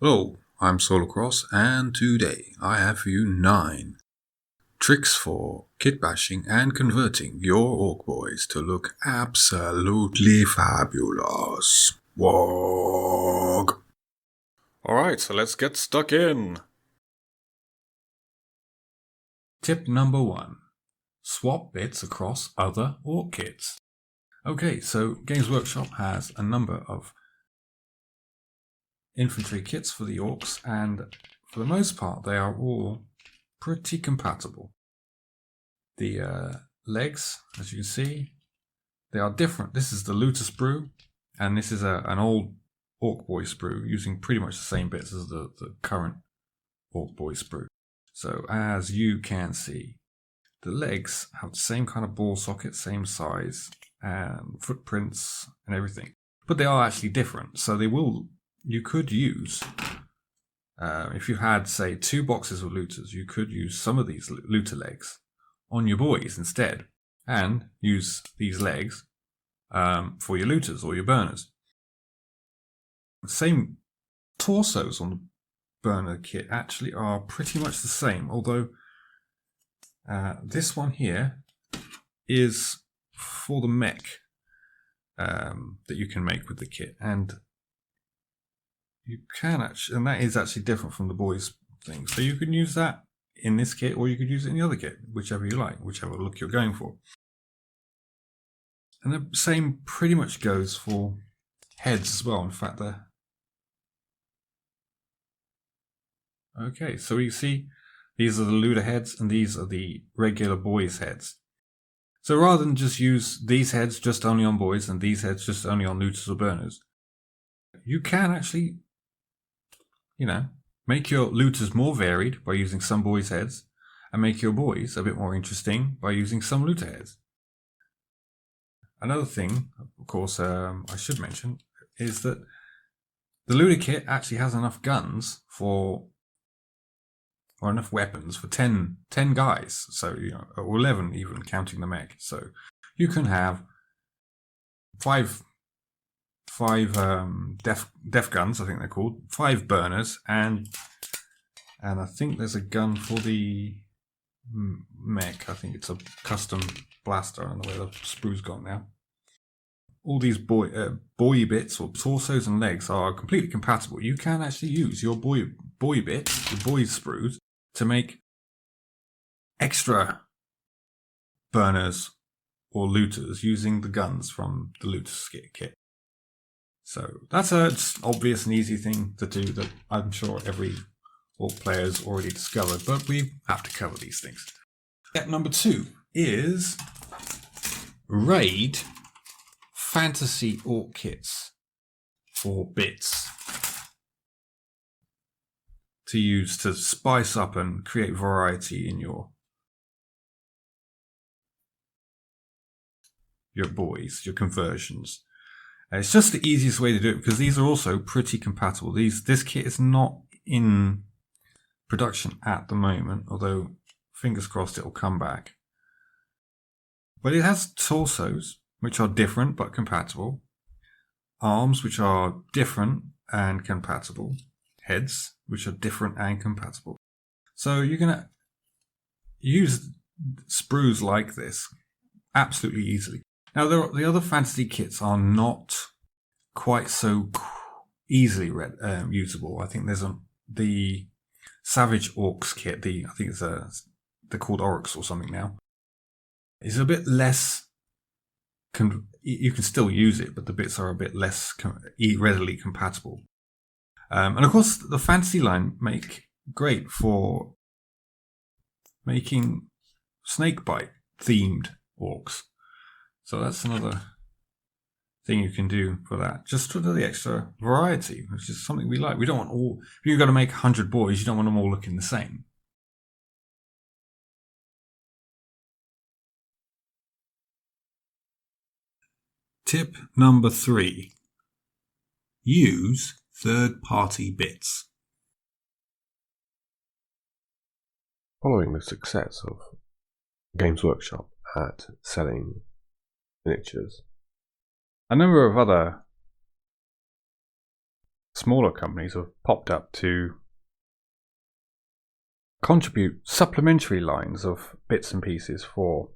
Hello, I'm Solacross, and today I have for you 9 tricks for kitbashing and converting your orc boys to look absolutely fabulous. Wog! Alright, so let's get stuck in. Tip number 1. Swap bits across other orc kits. Okay, so Games Workshop has a number of infantry kits for the orcs, and for the most part they are all pretty compatible. The legs, as you can see, they are different. This is the looter sprue, and this is an old orc boy sprue using pretty much the same bits as the current orc boy sprue. So as you can see, the legs have the same kind of ball socket, same size, and footprints and everything, but they are actually different. So you could use, if you had, say, 2 boxes of looters, you could use some of these looter legs on your boys instead, and use these legs for your looters or your burners. The same torsos on the burner kit actually are pretty much the same, although this one here is for the mech that you can make with the kit, and you can actually, and that is actually different from the boys thing. So you can use that in this kit, or you could use it in the other kit, whichever you like, whichever look you're going for. And the same pretty much goes for heads as well. In fact, okay, so you see, these are the looter heads, and these are the regular boys heads. So rather than just use these heads just only on boys and these heads just only on looters or burners, you can actually, make your looters more varied by using some boys heads, and make your boys a bit more interesting by using some looter heads. Another thing, of course, I should mention is that the looter kit actually has enough guns or enough weapons for 10 guys, so or 11 even counting the mech. So you can have five def guns, I think they're called, 5 burners, and I think there's a gun for the mech. I think it's a custom blaster. I don't know where the sprue's gone now. All these boy bits or torsos and legs are completely compatible. You can actually use your boy bits, your boy sprues, to make extra burners or looters using the guns from the looter kit. So that's an obvious and easy thing to do that I'm sure every orc player has already discovered, but we have to cover these things. Step number 2 is raid fantasy orc kits for bits to use to spice up and create variety in your boys, your conversions. It's just the easiest way to do it because these are also pretty compatible. This kit is not in production at the moment, although fingers crossed it will come back. But it has torsos which are different but compatible, arms which are different and compatible, heads which are different and compatible. So you're going to use sprues like this absolutely easily. Now, the other fantasy kits are not quite so easily usable. I think there's the Savage Orks kit. I think they're called Orks or something now. It's a bit less. You can still use it, but the bits are a bit less readily compatible. And of course, the fantasy line make great for making snakebite themed orcs. So that's another thing you can do for that, just for the extra variety, which is something we like. We don't want if you've got to make 100 boys, you don't want them all looking the same. Tip number 3. Use third-party bits. Following the success of Games Workshop at selling miniatures, a number of other smaller companies have popped up to contribute supplementary lines of bits and pieces for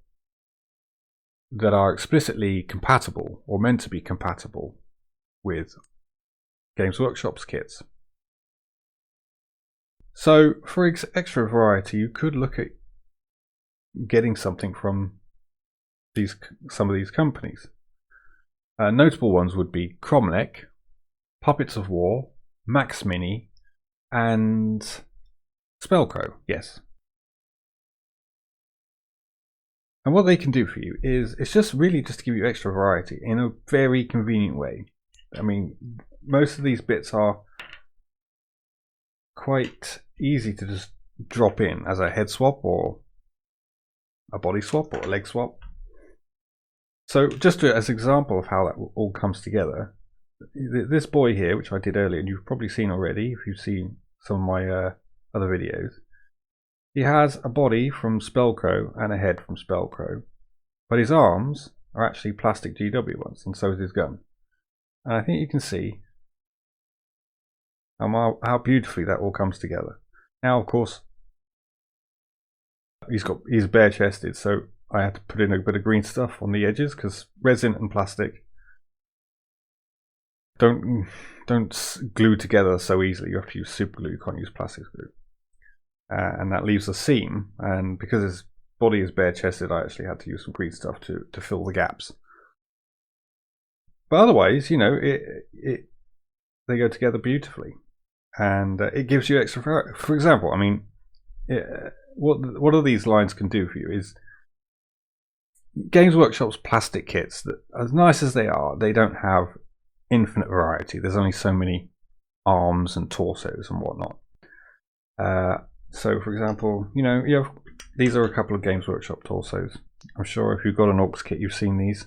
that are explicitly compatible or meant to be compatible with Games Workshop's kits. So for extra variety, you could look at getting something from some of these companies. Notable ones would be Cromlech, Puppets of War, Max Mini, and SPLICE, yes. And what they can do for you is, it's just really just to give you extra variety in a very convenient way. I mean, most of these bits are quite easy to just drop in as a head swap or a body swap or a leg swap. So just as an example of how that all comes together, this boy here, which I did earlier, and you've probably seen already if you've seen some of my other videos, he has a body from SPLICE and a head from SPLICE, but his arms are actually plastic GW ones, and so is his gun. And I think you can see how beautifully that all comes together. Now, of course, he's bare chested, so I had to put in a bit of green stuff on the edges because resin and plastic don't glue together so easily. You have to use super glue, you can't use plastic glue. And that leaves a seam, and because his body is bare chested, I actually had to use some green stuff to fill the gaps. But otherwise, you know, they go together beautifully, and it gives you extra variety. For example, I mean, what are these lines can do for you is Games Workshop's plastic kits, that as nice as they are, they don't have infinite variety. There's only so many arms and torsos and whatnot. So, for example, you know, these are a couple of Games Workshop torsos. I'm sure if you've got an Orks kit, you've seen these.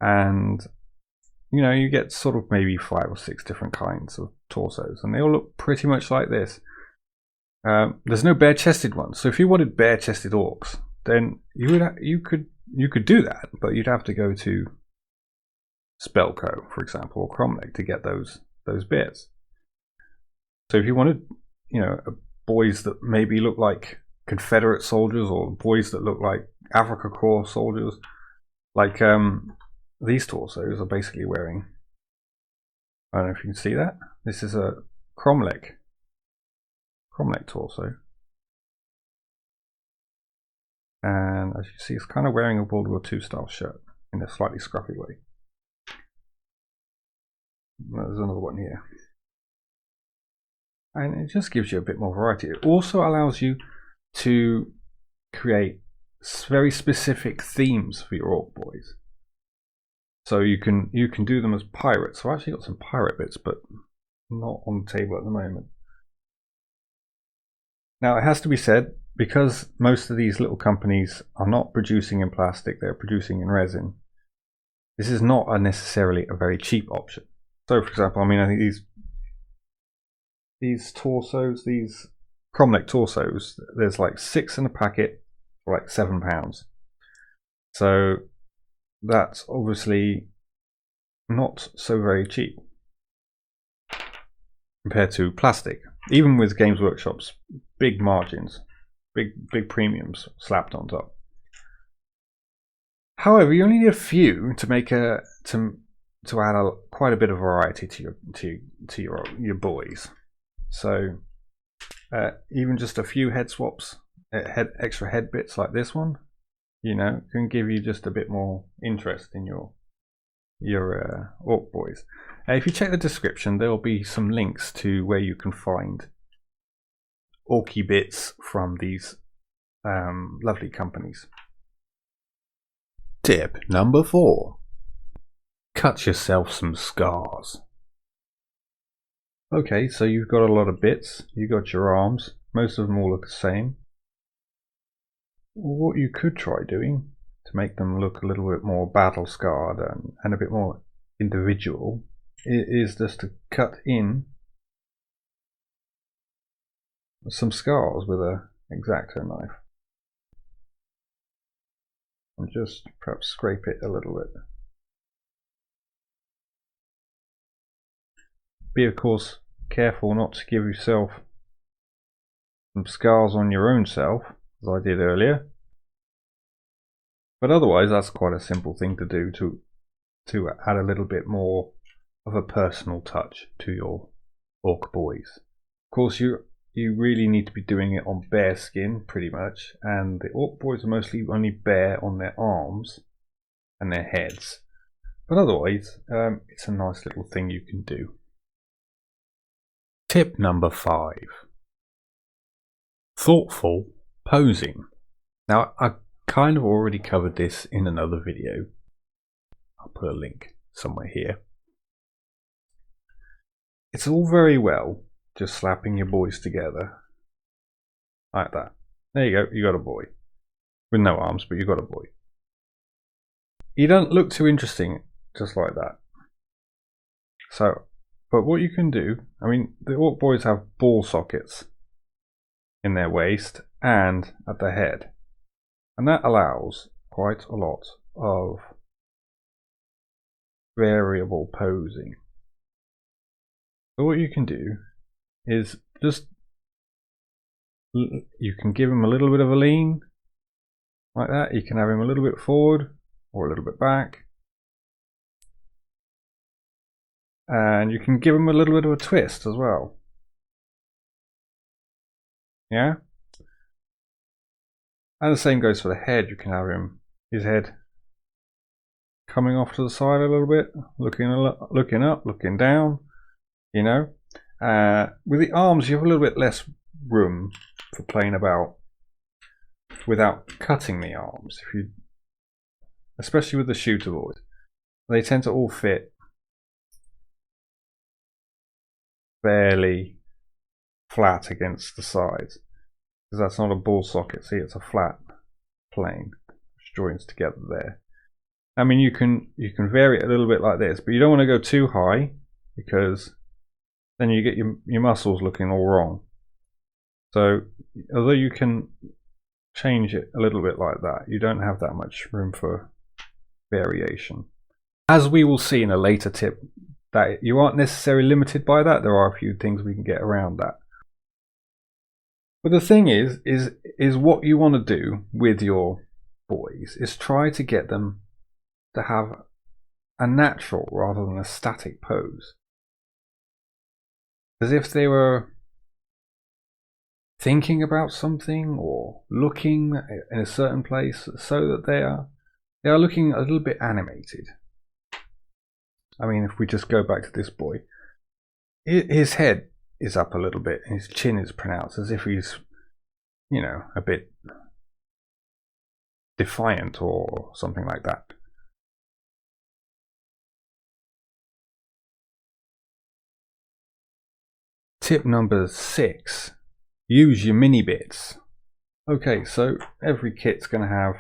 And, you know, you get sort of maybe 5 or 6 different kinds of torsos, and they all look pretty much like this. There's no bare-chested ones. So if you wanted bare-chested Orks, then you could do that, but you'd have to go to SPLICE, for example, or Cromlech to get those bits. So if you wanted, you know, boys that maybe look like Confederate soldiers, or boys that look like Afrika Korps soldiers, like these torsos are basically wearing, I don't know if you can see that, this is a Cromlech torso, and as you see, it's kind of wearing a World War II style shirt in a slightly scruffy way. There's another one here, and it just gives you a bit more variety. It also allows you to create very specific themes for your Ork boys. So you can do them as pirates. So I've actually got some pirate bits, but not on the table at the moment. Now, it has to be said, because most of these little companies are not producing in plastic, they're producing in resin, this is not necessarily a very cheap option. So, for example, I mean, I think these torsos, these Cromlech torsos, there's like 6 in a packet for like £7. So that's obviously not so very cheap compared to plastic, even with Games Workshop's big margins, big premiums slapped on top. However, you only need a few to make to add quite a bit of variety to your boys. So even just a few head swaps, extra head bits like this one, you know, can give you just a bit more interest in your Ork boys. If you check the description, there will be some links to where you can find Orky bits from these lovely companies. Tip number 4. Cut yourself some scars. Okay, so you've got a lot of bits, you've got your arms, most of them all look the same. What you could try doing to make them look a little bit more battle scarred and a bit more individual is just to cut in some scars with a X-Acto knife and just perhaps scrape it a little bit. be of course careful not to give yourself some scars on your own self, as I did earlier. But otherwise, that's quite a simple thing to do to add a little bit more of a personal touch to your orc boys. Of course, you really need to be doing it on bare skin, pretty much, and the orc boys are mostly only bare on their arms and their heads. But otherwise, it's a nice little thing you can do. Tip number 5. Thoughtful posing. Now, I kind of already covered this in another video. I'll put a link somewhere here. It's all very well just slapping your boys together like that. There you go, you got a boy. With no arms, but you got a boy. He doesn't look too interesting just like that. So, but what you can do, I mean, the orc boys have ball sockets in their waist and at their head. And that allows quite a lot of variable posing. So what you can do is just, you can give him a little bit of a lean, like that. You can have him a little bit forward or a little bit back. And you can give him a little bit of a twist as well. Yeah? And the same goes for the head. You can have his head coming off to the side a little bit, looking up, looking down, you know. With the arms, you have a little bit less room for playing about without cutting the arms. Especially with the shooter boys, they tend to all fit fairly flat against the sides, because that's not a ball socket. See, it's a flat plane which joins together there. I mean, you can vary it a little bit like this, but you don't want to go too high, because then you get your muscles looking all wrong. So although you can change it a little bit like that, you don't have that much room for variation. As we will see in a later tip, that you aren't necessarily limited by that. There are a few things we can get around that. But the thing is what you want to do with your boys is try to get them to have a natural rather than a static pose. As if they were thinking about something or looking in a certain place, so that they are looking a little bit animated. I mean, if we just go back to this boy, his head is up a little bit and his chin is pronounced, as if he's, you know, a bit defiant or something like that. Tip number 6, use your mini bits. Okay, so every kit's going to have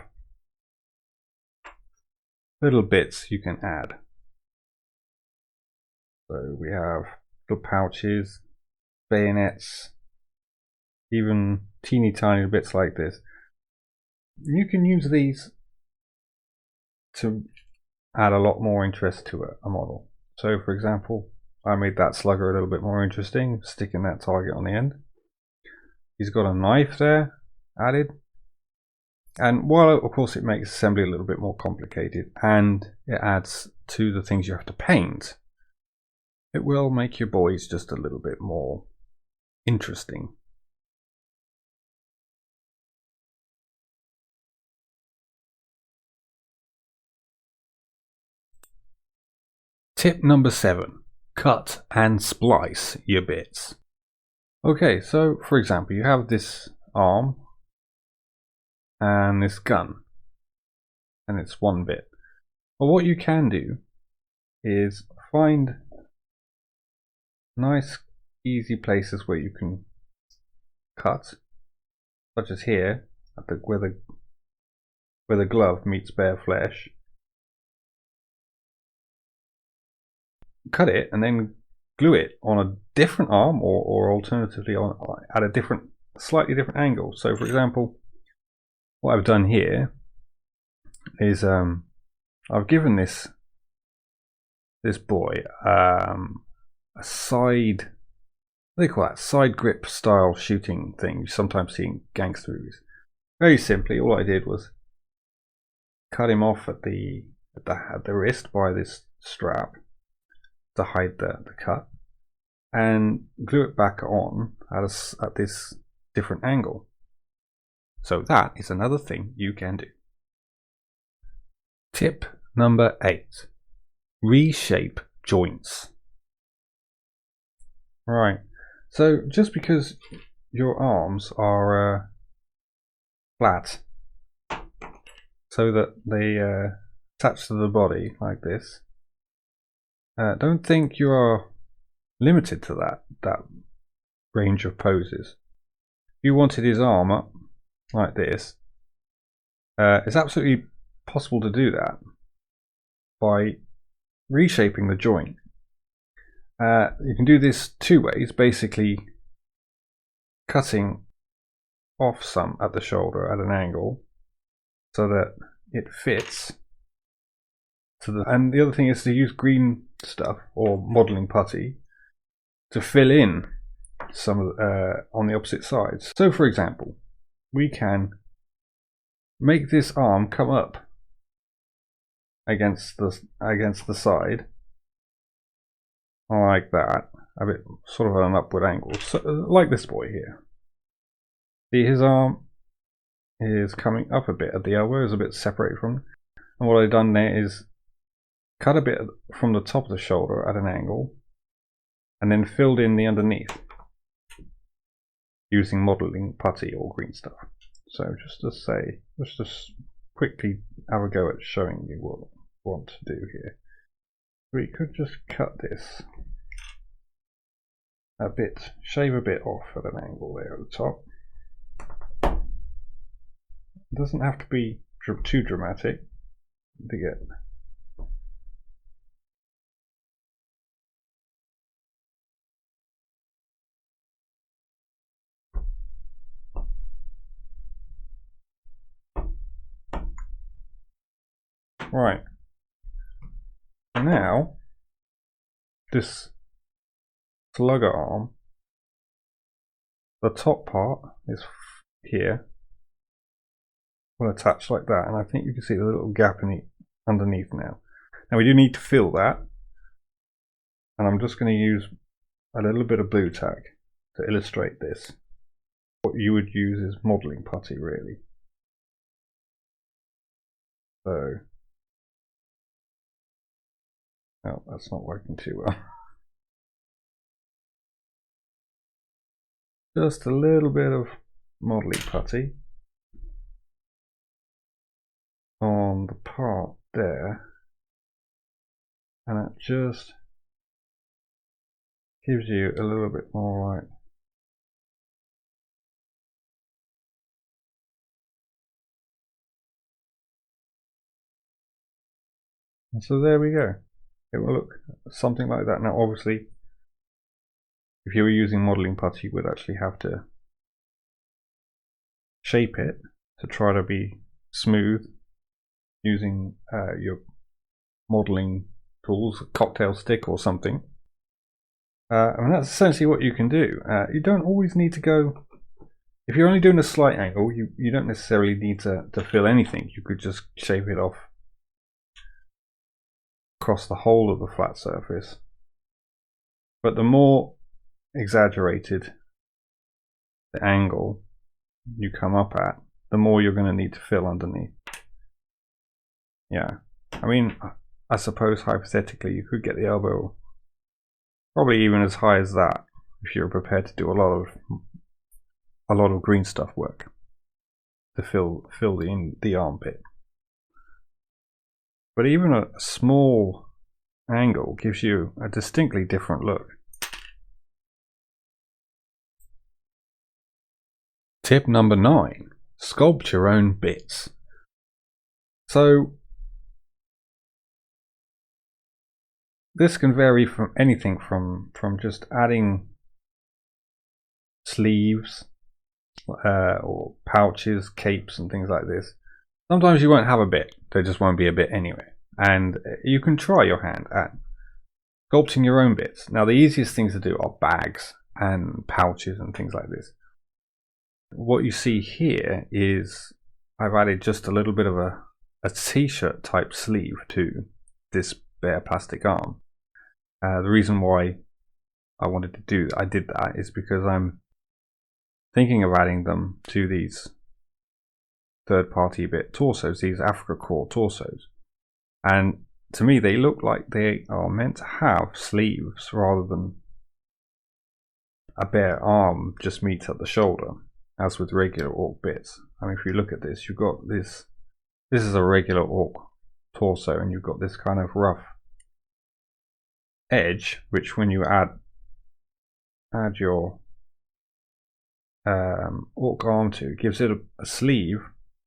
little bits you can add. So we have little pouches, bayonets, even teeny tiny bits like this. You can use these to add a lot more interest to a model. So for example, I made that slugger a little bit more interesting, sticking that target on the end. He's got a knife there added. And while of course it makes assembly a little bit more complicated and it adds to the things you have to paint, it will make your boys just a little bit more interesting. Tip number 7, cut and splice your bits. Okay, so for example, you have this arm and this gun, and it's one bit. Well, what you can do is find nice easy places where you can cut, such as here at where the glove meets bare flesh. Cut it and then glue it on a different arm, or alternatively at a slightly different angle. So for example, what I've done here is I've given this boy a side, what do they call that? Side grip style shooting thing you sometimes see in gangster movies. Very simply, all I did was cut him off at the wrist by this strap to hide the cut, and glue it back on at this different angle. So that is another thing you can do. Tip number 8. Reshape joints. Right, so just because your arms are flat, so that they attach to the body like this, don't think you are limited to that range of poses. If you wanted his arm up like this, it's absolutely possible to do that by reshaping the joint. You can do this two ways, basically cutting off some at the shoulder at an angle so that it fits to the, and the other thing is to use green stuff or modelling putty to fill in some on the opposite sides. So for example, we can make this arm come up against the side like that, a bit sort of at an upward angle, so, like this boy here. See, his arm is coming up a bit at the elbow, is a bit separated from it. And what I've done there is cut a bit from the top of the shoulder at an angle and then filled in the underneath using modelling putty or green stuff. So just to say, let's just quickly have a go at showing you what we want to do here. We could just cut this a bit, shave a bit off at an angle there at the top. It doesn't have to be too dramatic to get. Right. Now, this slugger arm, the top part is here, will attach like that, and I think you can see the little gap in it underneath now. Now we do need to fill that, and I'm just going to use a little bit of blue tack to illustrate this. What you would use is modelling putty, really. So, oh, that's not working too well. Just a little bit of modelling putty on the part there, and it just gives you a little bit more light. And so there we go. It will look something like that. Now obviously, if you were using modelling putty, you would actually have to shape it to try to be smooth using your modelling tools, a cocktail stick or something. And that's essentially what you can do. You don't always need to go, if you're only doing a slight angle, you don't necessarily need to fill anything. You could just shape it off across the whole of the flat surface. But the more exaggerated the angle you come up at, the more you're going to need to fill underneath. Yeah, I mean, I suppose hypothetically you could get the elbow probably even as high as that if you're prepared to do a lot of green stuff work to fill the armpit. But even a small angle gives you a distinctly different look. Tip number 9, sculpt your own bits. So this can vary from anything from just adding sleeves or pouches, capes and things like this. Sometimes you won't have a bit, there just won't be a bit anyway. And you can try your hand at sculpting your own bits. Now the easiest things to do are bags and pouches and things like this. What you see here is I've added just a little bit of a t-shirt type sleeve to this bare plastic arm. The reason why I did that is because I'm thinking of adding them to these third-party bit torsos, these Africa core torsos, and to me they look like they are meant to have sleeves rather than a bare arm just meets at the shoulder, as with regular orc bits. I mean, if you look at this, you've got this is a regular orc torso, and you've got this kind of rough edge, which when you add your orc arm to, gives it a sleeve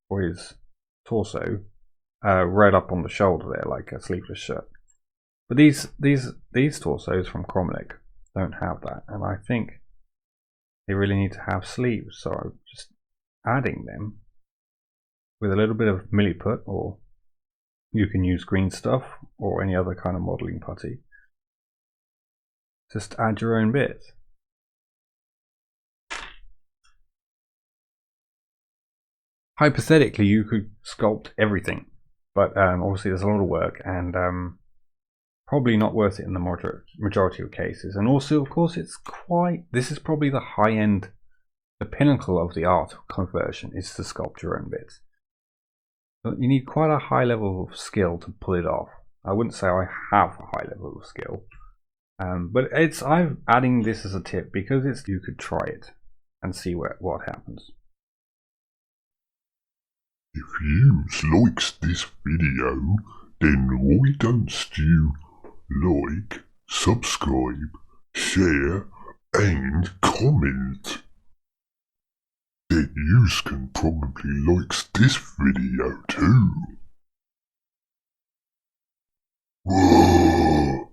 for his torso, right up on the shoulder there, like a sleeveless shirt. But these torsos from Cromlech don't have that, and I think they really need to have sleeves. So I'm just adding them with a little bit of milliput, or you can use green stuff or any other kind of modeling putty. Just add your own bits. Hypothetically, you could sculpt everything, but obviously there's a lot of work, and probably not worth it in the majority of cases. And also, of course, this is probably the high end, the pinnacle of the art of conversion is to sculpt your own bits. But you need quite a high level of skill to pull it off. I wouldn't say I have a high level of skill, but I'm adding this as a tip because you could try it and see what happens. If you likes this video, then why don't you like, subscribe, share and comment? Then you can probably likes this video too. Whoa!